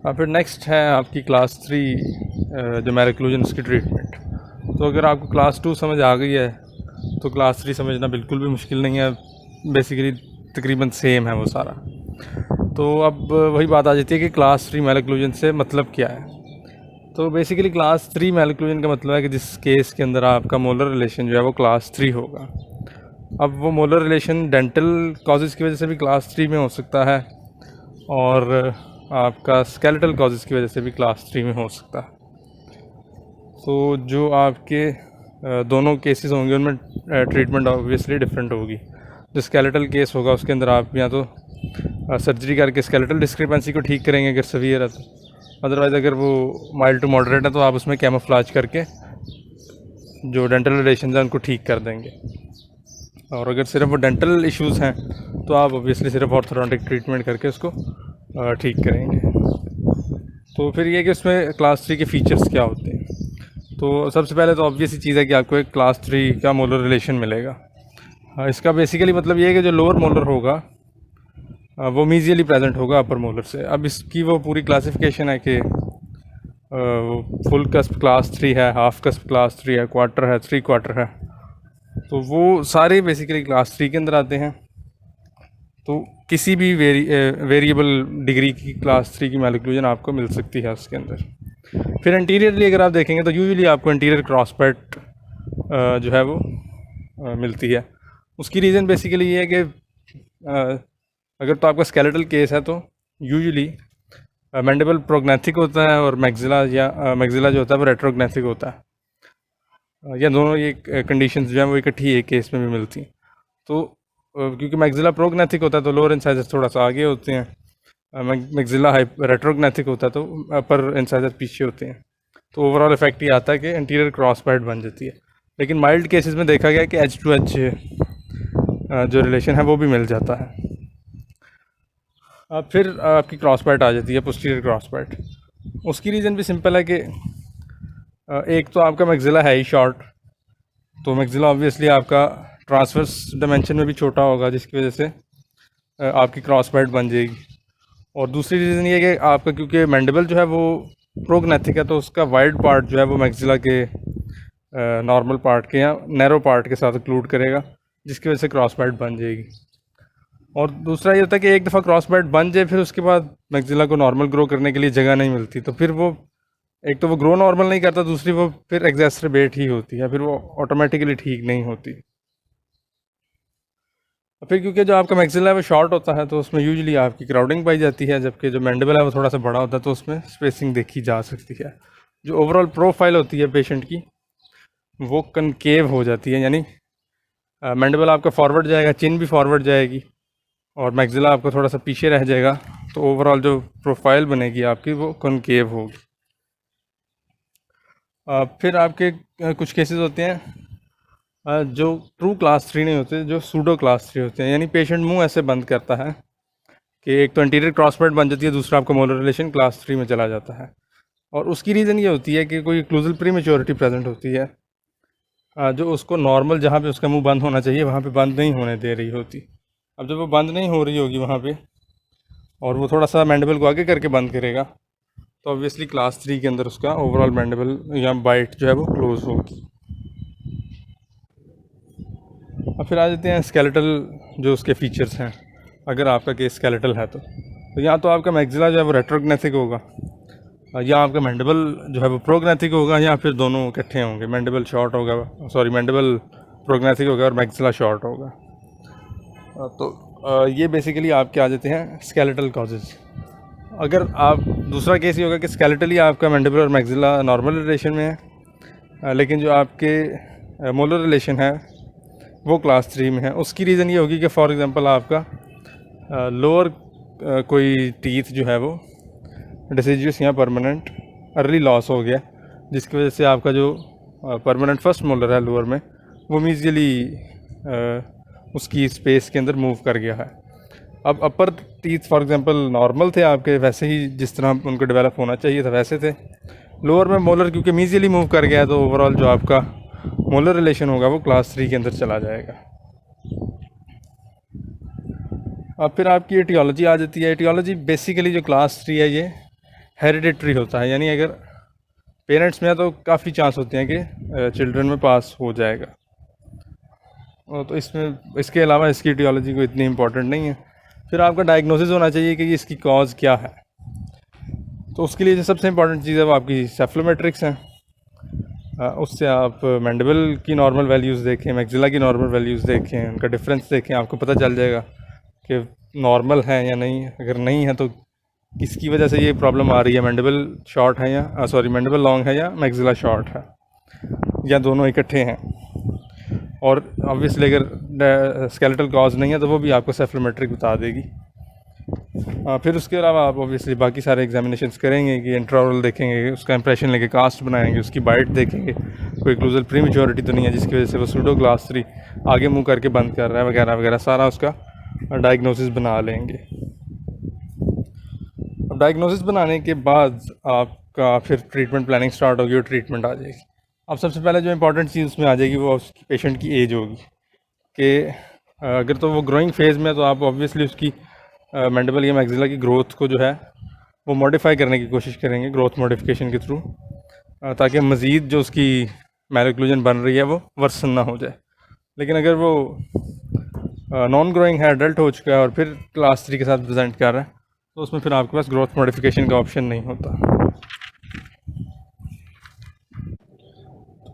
फिर नेक्स्ट है आपकी क्लास 3 जो मैलक्लूजन उसकी ट्रीटमेंट। तो अगर आपको क्लास 2 समझ आ गई है तो क्लास 3 समझना बिल्कुल भी मुश्किल नहीं है, बेसिकली तकरीबन सेम है वो सारा। तो अब वही बात आ जाती है कि क्लास 3 मैलक्लूजन से मतलब क्या है। तो बेसिकली क्लास 3 मैलक्लूजन का मतलब है कि जिस केस के अंदर आपका मोलर रिलेशन जो है वो क्लास 3 होगा। अब वो मोलर रिलेशन डेंटल कॉजेज़ की वजह से भी क्लास 3 में हो सकता है, और आपका स्केलेटल कॉजेज़ की वजह से भी क्लास 3 में हो सकता है। तो जो आपके दोनों केसेस होंगे उनमें ट्रीटमेंट ऑब्वियसली डिफरेंट होगी। जो स्केलेटल केस होगा उसके अंदर आप या तो सर्जरी करके स्केलेटल डिस्क्रिपेंसी को ठीक करेंगे अगर सवीयर है तो, अदरवाइज़ अगर वो माइल्ड टू मॉडरेट है तो आप उसमें कैमोफ्लेज करके जो डेंटल रिलेशन है उनको ठीक कर देंगे। और अगर सिर्फ वो डेंटल इश्यूज़ हैं तो आप ऑब्वियसली सिर्फ ऑर्थोडोंटिक ट्रीटमेंट करके उसको ठीक करेंगे। तो फिर ये कि उसमें क्लास 3 के फ़ीचर्स क्या होते हैं। तो सबसे पहले तो ऑब्वियस ही चीज़ है कि आपको एक क्लास 3 का मोलर रिलेशन मिलेगा। इसका बेसिकली मतलब ये है कि जो लोअर मोलर होगा वो मीजियली प्रेजेंट होगा अपर मोलर से। अब इसकी वो पूरी क्लासिफिकेशन है कि वो फुल कस्प क्लास 3 है, हाफ कस्प क्लास 3 है, क्वार्टर है, 3 क्वार्टर है। तो वो सारे बेसिकली क्लास 3 के अंदर आते हैं। तो किसी भी वेरिएबल डिग्री की क्लास 3 की मैलक्लूजन आपको मिल सकती है उसके अंदर। फिर इंटीरियरली अगर आप देखेंगे तो यूजुअली आपको इंटीरियर क्रॉसपैट जो है वो मिलती है। उसकी रीज़न बेसिकली ये है कि अगर तो आपका स्केलेटल केस है तो यूजुअली मैंडिबल प्रोग्नेथिक होता है और मैक्सिला जो होता है वो रेट्रोग्नेथिक होता है। या दोनों ये कंडीशंस जो हैं वो इकट्ठी एक केस में भी मिलती हैं। तो क्योंकि मैक्सिला प्रोग्नेथिक होता है तो लोअर इंसाइजर थोड़ा सा आगे होते हैं, मैक्सिला रेट्रोग्नेथिक होता है तो अपर इंसाइजर पीछे होते हैं। तो ओवरऑल इफेक्ट ये आता है कि इंटीरियर क्रॉस पैड बन जाती है। लेकिन माइल्ड केसेस में देखा गया कि एच टू एच जो रिलेशन है वो भी मिल जाता है। अब फिर आपकी क्रॉस पैड आ जाती है पोस्टीरियर क्रॉस पैड। उसकी रीज़न भी सिंपल है कि एक तो आपका मैक्सिला है ही शॉर्ट, तो मैक्सिला ऑब्वियसली आपका ट्रांसवर्स डायमेंशन में भी छोटा होगा जिसकी वजह से आपकी क्रॉस पैड बन जाएगी। और दूसरी रीज़न ये है कि आपका क्योंकि मैंडिबल जो है वो प्रोग्नेथिक है तो उसका वाइड पार्ट जो है वो मैक्सिला के नॉर्मल पार्ट के या नैरो पार्ट के साथ इंक्लूड करेगा, जिसकी वजह से क्रॉस पैड बन जाएगी। और दूसरा ये होता है कि एक दफ़ा क्रॉस पैड बन जाए फिर उसके बाद मैक्सिला को नॉर्मल ग्रो करने के लिए जगह नहीं मिलती, तो फिर वो एक तो वो ग्रो नॉर्मल नहीं करता, दूसरी वो फिर एग्जैस्ट्रेबेट ही होती है, फिर वो ऑटोमेटिकली ठीक नहीं होती। फिर क्योंकि जो आपका मैक्सिला है वो शॉर्ट होता है तो उसमें यूजुअली आपकी क्राउडिंग पाई जाती है, जबकि जो मैंडिबल है वो थोड़ा सा बड़ा होता है तो उसमें स्पेसिंग देखी जा सकती है। जो ओवरऑल प्रोफाइल होती है पेशेंट की वो कनकेव हो जाती है, यानी मैंडिबल आपका फॉरवर्ड जाएगा, चिन भी फॉरवर्ड जाएगी और मैक्सिला आपका थोड़ा सा पीछे रह जाएगा, तो ओवरऑल जो प्रोफाइल बनेगी आपकी वो कनकेव होगी। फिर आपके कुछ केसेस होते हैं जो ट्रू क्लास 3 नहीं होते, जो सूडो क्लास 3 होते हैं, यानी पेशेंट मुंह ऐसे बंद करता है कि एक तो इंटीरियर क्रॉसपैड बन जाती है, दूसरा आपका मोलर रिलेशन क्लास 3 में चला जाता है। और उसकी रीज़न ये होती है कि कोई क्लूजल प्रीमेच्योरिटी प्रेजेंट होती है जो उसको नॉर्मल जहाँ पे उसका मुंह बंद होना चाहिए वहाँ पे बंद नहीं होने दे रही होती। अब जब वो बंद नहीं हो रही होगी वहाँ पे और वो थोड़ा सा मैंडिबल को आगे करके बंद करेगा तो ऑब्वियसली क्लास 3 के अंदर उसका ओवरऑल मैंडिबल या बाइट जो है वो क्लोज होगी। अब फिर आ जाते हैं स्केलेटल जो उसके फीचर्स हैं। अगर आपका केस स्केलेटल है तो या तो आपका मैक्सिला जो है वो रेट्रोग्नेथिक होगा, या आपका मैंडिबल जो है वो प्रोग्नेथिक होगा, या फिर दोनों इकट्ठे होंगे, मैंडिबल शॉर्ट होगा, सॉरी मैंडिबल प्रोग्नेथिक होगा और मैक्सिला शॉर्ट होगा। तो ये बेसिकली आपके आ जाते हैं स्केलेटल कॉजेज़। अगर आप दूसरा केस ये होगा कि स्केलेटली आपका मैंडिबल और मैक्सिला नॉर्मल रिलेशन में है, लेकिन जो आपके मोलर रिलेशन है वो क्लास 3 में है। उसकी रीज़न ये होगी कि फॉर एग्ज़ाम्पल आपका लोअर कोई टीथ जो है वो डिसीजियस या परमानेंट अर्ली लॉस हो गया, जिसकी वजह से आपका जो परमानेंट फर्स्ट मोलर है लोअर में वो मीजियली उसकी स्पेस के अंदर मूव कर गया है। अब अपर टीथ फॉर एग्जांपल नॉर्मल थे आपके, वैसे ही जिस तरह उनको डेवलप होना चाहिए था वैसे थे। लोअर में मोलर क्योंकि मीजियली मूव कर गया है तो ओवरऑल जो आपका मोलर रिलेशन होगा वो क्लास 3 के अंदर चला जाएगा। अब फिर आपकी एटियोलॉजी आ जाती है। एटियोलॉजी बेसिकली जो क्लास 3 है ये हेरिडिटरी होता है, यानी अगर पेरेंट्स में है तो काफ़ी चांस होते हैं कि चिल्ड्रन में पास हो जाएगा। तो इसमें इसके अलावा इसकी टियोलॉजी को इतनी इम्पोर्टेंट नहीं है। फिर आपका डायग्नोसिस होना चाहिए कि इसकी कॉज क्या है। तो उसके लिए जो सबसे इम्पोर्टेंट चीज़ है वो आपकी सेफ्लोमेट्रिक्स है। उससे आप मैंडिबल की नॉर्मल वैल्यूज़ देखें, मैक्सिला की नॉर्मल वैल्यूज़ देखें, उनका डिफरेंस देखें, आपको पता चल जाएगा कि नॉर्मल है या नहीं है। अगर नहीं है तो किसकी वजह से ये प्रॉब्लम आ रही है, मैंडिबल शॉर्ट है या मैंडिबल लॉन्ग है या मैक्सिला शॉर्ट है या दोनों इकट्ठे हैं। और ऑब्वियसली अगर स्केलेटल कॉज नहीं है तो वो भी आपको सेफ्लोमेट्रिक बता देगी। फिर उसके अलावा आप ऑब्वियसली बाकी सारे एग्जामिनेशंस करेंगे कि इंट्राओरल देखेंगे, उसका इंप्रेशन लेके कास्ट बनाएंगे, उसकी बाइट देखेंगे, कोई क्लूजल प्रीमेच्योरिटी तो नहीं है जिसकी वजह से वो सूडो क्लास 3 आगे मुंह करके बंद कर रहा है वगैरह वगैरह, सारा उसका डायग्नोसिस बना लेंगे। अब डायग्नोसिस बनाने के बाद आपका फिर ट्रीटमेंट प्लानिंग स्टार्ट होगी और ट्रीटमेंट आ जाएगी। अब सबसे पहले जो इंपॉर्टेंट चीज़ उसमें आ जाएगी वो उसकी पेशेंट की एज होगी कि अगर तो वो ग्रोइंग फेज़ में है तो आप ऑब्वियसली उसकी मैंडिबल या मैक्सिला की ग्रोथ को जो है वो मॉडिफाई करने की कोशिश करेंगे ग्रोथ मॉडिफिकेशन के थ्रू, ताकि मज़ीद जो उसकी मैलोक्लूजन बन रही है वो वर्सन ना हो जाए। लेकिन अगर वो नॉन ग्रोइंग है, एडल्ट हो चुका है और फिर क्लास 3 के साथ प्रेजेंट कर रहा है तो उसमें फिर आपके पास ग्रोथ मॉडिफिकेशन का ऑप्शन नहीं होता।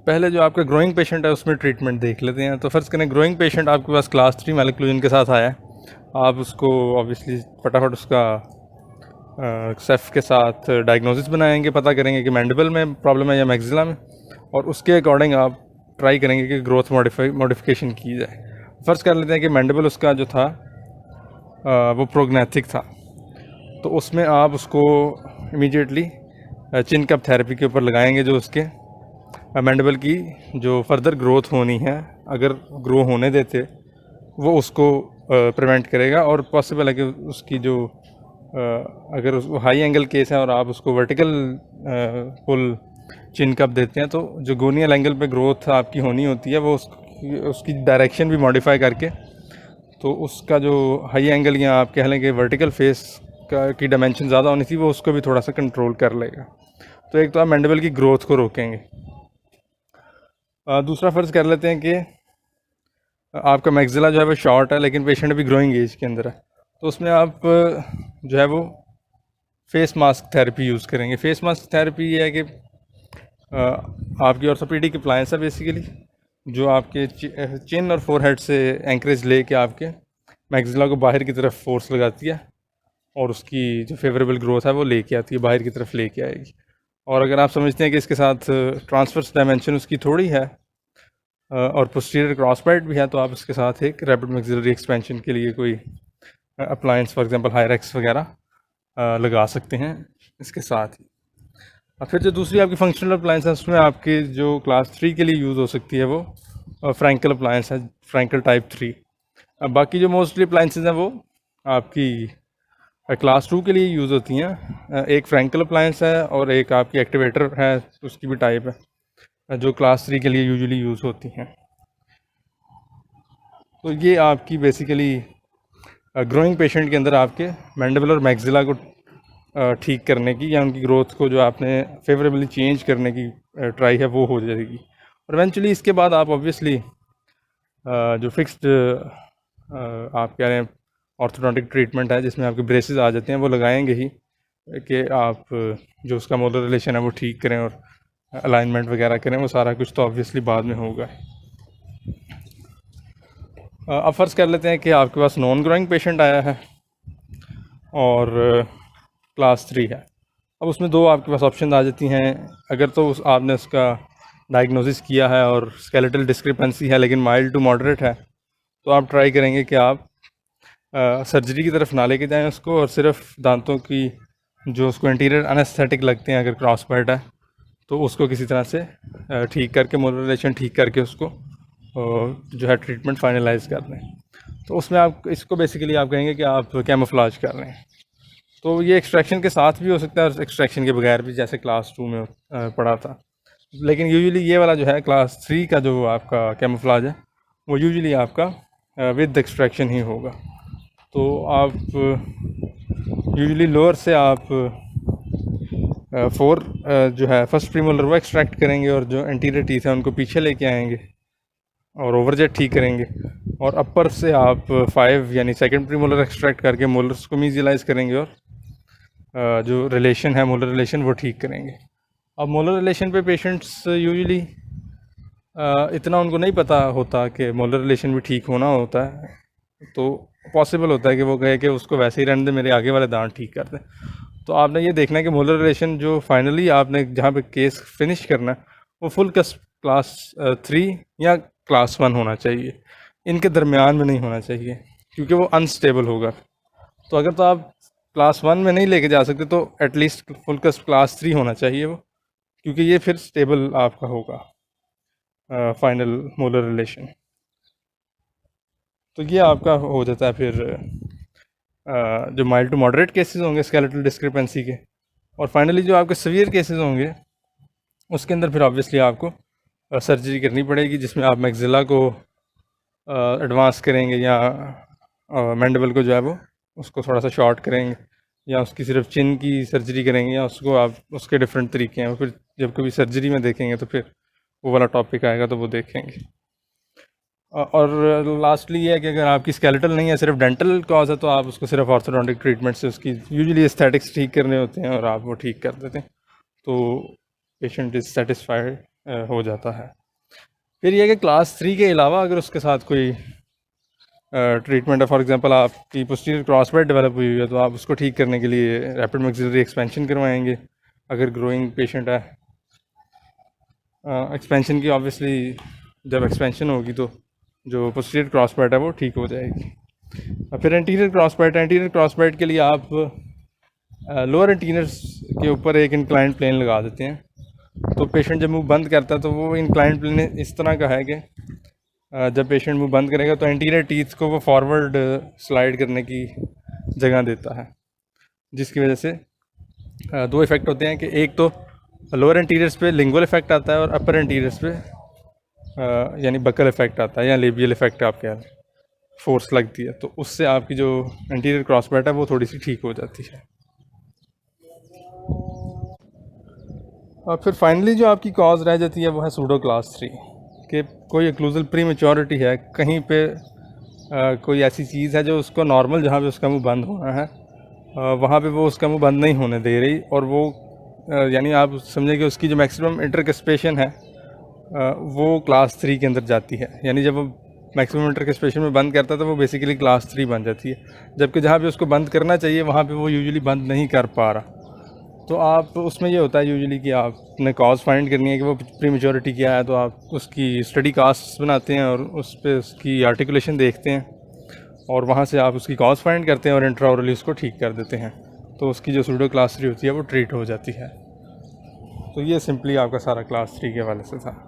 पहले जो आपका ग्रोइंग पेशेंट है उसमें ट्रीटमेंट देख लेते हैं। तो फर्स्ट करें ग्रोइंग पेशेंट आपके पास क्लास 3 मैलोक्लूजन के साथ आया है, आप उसको ऑब्वियसली फटाफट उसका सेफ के साथ डायग्नोसिस बनाएंगे, पता करेंगे कि मैंडिबल में प्रॉब्लम है या मैक्सिला में, और उसके अकॉर्डिंग आप ट्राई करेंगे कि ग्रोथ मॉडिफिकेशन की जाए। फ़र्ज़ कर लेते हैं कि मैंडिबल उसका जो था वो प्रोग्नेथिक था, तो उसमें आप उसको इमीडिएटली चिन कप थेरेपी के ऊपर लगाएंगे, जो उसके मैंडिबल की जो फर्दर ग्रोथ होनी है अगर ग्रो होने देते वो उसको प्रिवेंट करेगा। और पॉसिबल है कि उसकी जो अगर उसको हाई एंगल केस है और आप उसको वर्टिकल पुल चिन कप देते हैं तो जो गोनियल एंगल पे ग्रोथ आपकी होनी होती है वो उसकी डायरेक्शन भी मॉडिफाई करके तो उसका जो हाई एंगल या आप कह लें कि वर्टिकल फेस की डायमेंशन ज़्यादा होनी थी वो उसको भी थोड़ा सा कंट्रोल कर लेगा। तो एक तो आप मैंडिबल की ग्रोथ को रोकेंगे। दूसरा फ़र्ज़ कर लेते हैं कि आपका मैक्सिला जो है वो शॉर्ट है लेकिन पेशेंट भी ग्रोइंग एज के अंदर है, तो उसमें आप जो है वो फेस मास्क थेरेपी यूज़ करेंगे। फेस मास्क थेरेपी ये है कि आपकी ऑर्थोपेडिक अप्लायंस है बेसिकली, जो आपके चिन और फोरहेड से एंकरेज ले के आपके मैक्सिला को बाहर की तरफ फोर्स लगाती है और उसकी जो फेवरेबल ग्रोथ है वो लेके आती है, बाहर की तरफ लेके आएगी। और अगर आप समझते हैं कि इसके साथ ट्रांसवर्स डायमेंशन उसकी थोड़ी है और पोस्टीरियर क्रॉसबाइट भी है, तो आप इसके साथ एक रैपिड मैक्सिलरी एक्सपेंशन के लिए कोई अप्लायंस फॉर एग्जांपल हायरेक्स वगैरह लगा सकते हैं इसके साथ ही। और फिर जो दूसरी आपकी फंक्शनल अप्लायंस है उसमें आपके जो क्लास 3 के लिए यूज़ हो सकती है वो फ्रैंकल अप्लायंस है, फ्रैंकल टाइप 3। अब बाकी जो मोस्टली अप्लायंसेज हैं वो आपकी क्लास 2 के लिए यूज़ होती हैं। एक फ्रैंकल अप्लायंस है और एक आपकी एक्टिवेटर है, उसकी भी टाइप है जो क्लास 3 के लिए यूजुअली यूज़ होती हैं। तो ये आपकी बेसिकली ग्रोइंग पेशेंट के अंदर आपके मैंडिबल और मैक्सिला को ठीक करने की या उनकी ग्रोथ को जो आपने फेवरेबली चेंज करने की ट्राई है वो हो जाएगी। और इवेंचुअली इसके बाद आप ऑब्वियसली जो फिक्स्ड आप कह रहे हैं ऑर्थोडोंटिक ट्रीटमेंट है जिसमें आपके ब्रेसेस आ जाते हैं वो लगाएंगे ही, कि आप जो उसका मोलर रिलेशन है वो ठीक करें और अलाइनमेंट वगैरह करें, वो सारा कुछ तो ऑब्वियसली बाद में होगा। अब फ़र्ज़ कर लेते हैं कि आपके पास नॉन ग्रोइंग पेशेंट आया है और क्लास 3 है। अब उसमें दो आपके पास ऑप्शन आ जाती हैं। अगर तो आपने उसका डायग्नोसिस किया है और स्केलेटल डिस्क्रिपेंसी है लेकिन माइल्ड टू मॉडरेट है, तो आप ट्राई करेंगे कि आप सर्जरी की तरफ ना लेके जाएं उसको, और सिर्फ दांतों की जो उसको इंटीरियर एनेस्थेटिक लगते हैं अगर क्रॉस बाइट है तो उसको किसी तरह से ठीक करके मोलर रिलेशन ठीक करके उसको जो है ट्रीटमेंट फाइनलाइज कर रहे हैं। तो उसमें आप इसको बेसिकली आप कहेंगे कि आप कैमोफ्लेज कर रहे हैं। तो ये एक्सट्रैक्शन के साथ भी हो सकता है और एक्सट्रैक्शन के बगैर भी, जैसे क्लास 2 में पढ़ा था। लेकिन यूजुअली ये वाला जो है क्लास 3 का जो आपका कैमोफ्लेज है वो यूजुअली आपका विद एक्सट्रैक्शन ही होगा। तो आप यूजुअली लोअर से आप 4 जो है फर्स्ट प्रीमोलर वो एक्सट्रैक्ट करेंगे और जो एंटीरियर टीथ है उनको पीछे लेके आएंगे और ओवरजेट ठीक करेंगे। और अपर से आप 5 यानी सेकंड प्रीमोलर एक्सट्रैक्ट करके मोलर्स को मीजिलाइज करेंगे और जो रिलेशन है मोलर रिलेशन वो ठीक करेंगे। अब मोलर रिलेशन पे पेशेंट्स यूजुअली इतना उनको नहीं पता होता कि मोलर रिलेशन भी ठीक होना होता है, तो पॉसिबल होता है कि वो कहे कि उसको वैसे ही रहने दे, मेरे आगे वाले दांत ठीक कर दें। तो आपने ये देखना है कि मोलर रिलेशन जो फाइनली आपने जहाँ पे केस फिनिश करना है वो फुल क्लास 3 या क्लास 1 होना चाहिए, इनके दरमियान में नहीं होना चाहिए क्योंकि वो अनस्टेबल होगा। तो अगर तो आप क्लास 1 में नहीं लेके जा सकते तो एटलीस्ट फुल क्लास 3 होना चाहिए वो, क्योंकि ये फिर स्टेबल आपका होगा फाइनल मोलर रिलेशन। तो ये आपका हो जाता है फिर जो माइल्ड टू मॉडरेट केसेस होंगे स्केलेटल डिस्क्रिपेंसी के। और फाइनली जो आपके सीवियर केसेस होंगे उसके अंदर फिर ऑब्वियसली आपको सर्जरी करनी पड़ेगी, जिसमें आप मैक्सिला को एडवांस करेंगे या मैंडिबल को जो है वो उसको थोड़ा सा शॉर्ट करेंगे या उसकी सिर्फ चिन की सर्जरी करेंगे या उसको आप उसके डिफरेंट तरीके हैं, फिर जब कभी सर्जरी में देखेंगे तो फिर वो वाला टॉपिक आएगा तो वो देखेंगे। और लास्टली ये है कि अगर आपकी स्केलेटल नहीं है सिर्फ डेंटल कॉज है तो आप उसको सिर्फ ऑर्थोडोंटिक ट्रीटमेंट से उसकी यूजुअली एस्थेटिक्स ठीक करने होते हैं और आप वो ठीक कर देते हैं तो पेशेंट इज़ सेटिस्फाइड हो जाता है। फिर ये कि क्लास 3 के अलावा अगर उसके साथ कोई ट्रीटमेंट है, फॉर एग्जांपल आपकी पोस्टीरियर क्रॉसबैट डेवलप हुई है तो आप उसको ठीक करने के लिए रैपिड मैक्सिलरी एक्सपेंशन करवाएंगे अगर ग्रोइंग पेशेंट है। एक्सपेंशन की ऑब्वियसली जब एक्सपेंशन होगी तो जो पोस्टीरियर क्रॉसबैट है वो ठीक हो जाएगी। फिर एंटीरियर क्रॉसबैट के लिए आप लोअर एंटीरियर्स के ऊपर एक इंक्लाइन प्लेन लगा देते हैं, तो पेशेंट जब मुंह बंद करता है तो वो इंक्लाइन प्लेन इस तरह का है कि जब पेशेंट मुंह बंद करेगा तो एंटीरियर टीथ को वो फॉरवर्ड स्लाइड करने की जगह देता है, जिसकी वजह से दो इफ़ेक्ट होते हैं कि एक तो लोअर एंटीरियर्स पे लिंगुअल इफेक्ट आता है और अपर एंटीरियर्स पे यानी बकल इफेक्ट आता है या लेबियल इफेक्ट आप कह लें, फोर्स लगती है, तो उससे आपकी जो एंटीरियर क्रॉसबैट है वो थोड़ी सी ठीक हो जाती है। और फिर फाइनली जो आपकी कॉज रह जाती है वो है सूडो क्लास 3 कि कोई एक्लूजल प्री मेच्योरिटी है, कहीं पे कोई ऐसी चीज़ है जो उसको नॉर्मल जहाँ पे उसका मुंह बंद होना है वहाँ पे वो उसका मुंह बंद नहीं होने दे रही, और वो यानी आप समझें कि उसकी जो मैक्सिमम इंटरकस्पेशन है वो क्लास 3 के अंदर जाती है, यानी जब वो मैक्सिमम इंटरकस्पेशन में बंद करता है तो वो बेसिकली क्लास 3 बन जाती है, जबकि जहाँ पे उसको बंद करना चाहिए वहाँ पे वो यूजुअली बंद नहीं कर पा रहा। तो आप उसमें ये होता है यूजुअली कि आपने कॉज फाइंड करनी है कि वो प्री मेच्योरिटी क्या है, तो आप उसकी स्टडी कास्ट बनाते हैं और उस पर उसकी आर्टिकुलेशन देखते हैं और वहाँ से आप उसकी कॉज फाइंड करते हैं और इंट्राओरली उसको ठीक कर देते हैं, तो उसकी जो सूडो क्लास 3 होती है वो ट्रीट हो जाती है। तो ये सिंपली आपका सारा क्लास 3 के हवाले से था।